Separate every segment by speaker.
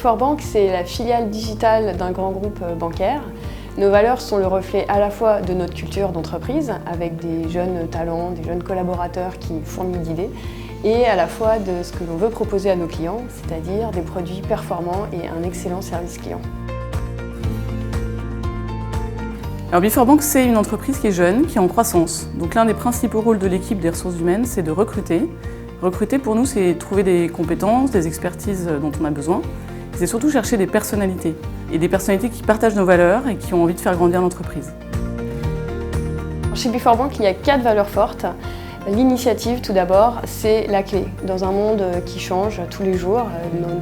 Speaker 1: Before Bank, c'est la filiale digitale d'un grand groupe bancaire. Nos valeurs sont le reflet à la fois de notre culture d'entreprise, avec des jeunes talents, des jeunes collaborateurs qui fourmillent d'idées, et à la fois de ce que l'on veut proposer à nos clients, c'est-à-dire des produits performants et un excellent service client.
Speaker 2: Alors Before Bank, c'est une entreprise qui est jeune, qui est en croissance. Donc l'un des principaux rôles de l'équipe des ressources humaines, c'est de recruter. Recruter pour nous, c'est trouver des compétences, des expertises dont on a besoin. C'est surtout chercher des personnalités, et des personnalités qui partagent nos valeurs et qui ont envie de faire grandir l'entreprise.
Speaker 1: Chez Before Bank, il y a 4 valeurs fortes. L'initiative, tout d'abord, c'est la clé. Dans un monde qui change tous les jours,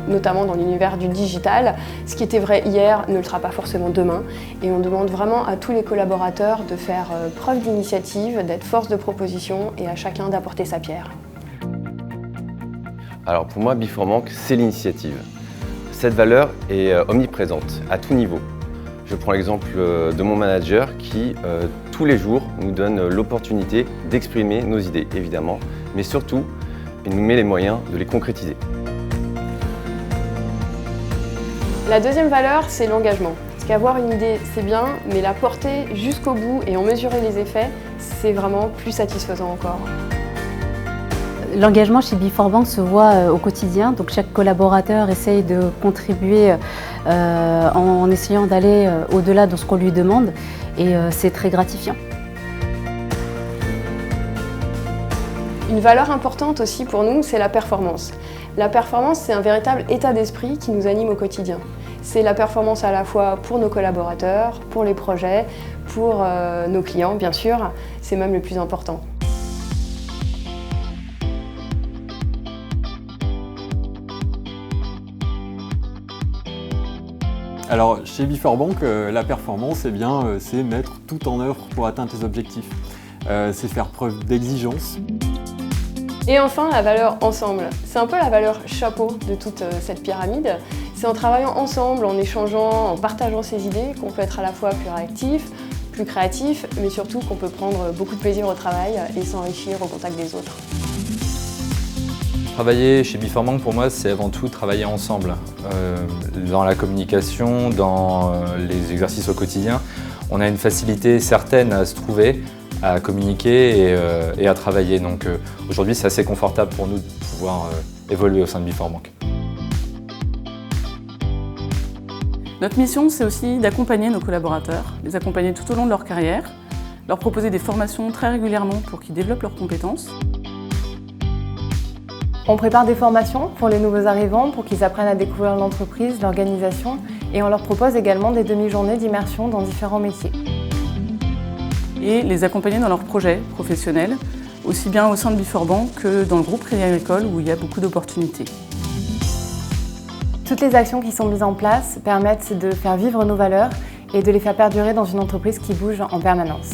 Speaker 1: notamment dans l'univers du digital, ce qui était vrai hier ne le sera pas forcément demain. Et on demande vraiment à tous les collaborateurs de faire preuve d'initiative, d'être force de proposition et à chacun d'apporter sa pierre.
Speaker 3: Alors pour moi, Before Bank, c'est l'initiative. Cette valeur est omniprésente, à tout niveau. Je prends l'exemple de mon manager qui, tous les jours, nous donne l'opportunité d'exprimer nos idées, évidemment, mais surtout, il nous met les moyens de les concrétiser.
Speaker 1: La deuxième valeur, c'est l'engagement. Parce qu'avoir une idée, c'est bien, mais la porter jusqu'au bout et en mesurer les effets, c'est vraiment plus satisfaisant encore.
Speaker 4: L'engagement chez Before Bank se voit au quotidien, donc chaque collaborateur essaye de contribuer en essayant d'aller au-delà de ce qu'on lui demande et c'est très gratifiant.
Speaker 1: Une valeur importante aussi pour nous, c'est la performance. La performance, c'est un véritable état d'esprit qui nous anime au quotidien. C'est la performance à la fois pour nos collaborateurs, pour les projets, pour nos clients, bien sûr, c'est même le plus important.
Speaker 5: Alors chez Before Bank, la performance, c'est mettre tout en œuvre pour atteindre tes objectifs. C'est faire preuve d'exigence.
Speaker 1: Et enfin, la valeur ensemble. C'est un peu la valeur chapeau de toute cette pyramide. C'est en travaillant ensemble, en échangeant, en partageant ses idées qu'on peut être à la fois plus réactif, plus créatif, mais surtout qu'on peut prendre beaucoup de plaisir au travail et s'enrichir au contact des autres.
Speaker 6: Travailler chez Before Bank, pour moi, c'est avant tout travailler ensemble. Dans la communication, dans les exercices au quotidien, on a une facilité certaine à se trouver, à communiquer et à travailler. Donc aujourd'hui, c'est assez confortable pour nous de pouvoir évoluer au sein de Before Bank.
Speaker 2: Notre mission, c'est aussi d'accompagner nos collaborateurs, les accompagner tout au long de leur carrière, leur proposer des formations très régulièrement pour qu'ils développent leurs compétences.
Speaker 7: On prépare des formations pour les nouveaux arrivants pour qu'ils apprennent à découvrir l'entreprise, l'organisation et on leur propose également des demi-journées d'immersion dans différents métiers.
Speaker 2: Et les accompagner dans leurs projets professionnels, aussi bien au sein de Before Bank que dans le groupe Crédit Agricole où il y a beaucoup d'opportunités.
Speaker 7: Toutes les actions qui sont mises en place permettent de faire vivre nos valeurs et de les faire perdurer dans une entreprise qui bouge en permanence.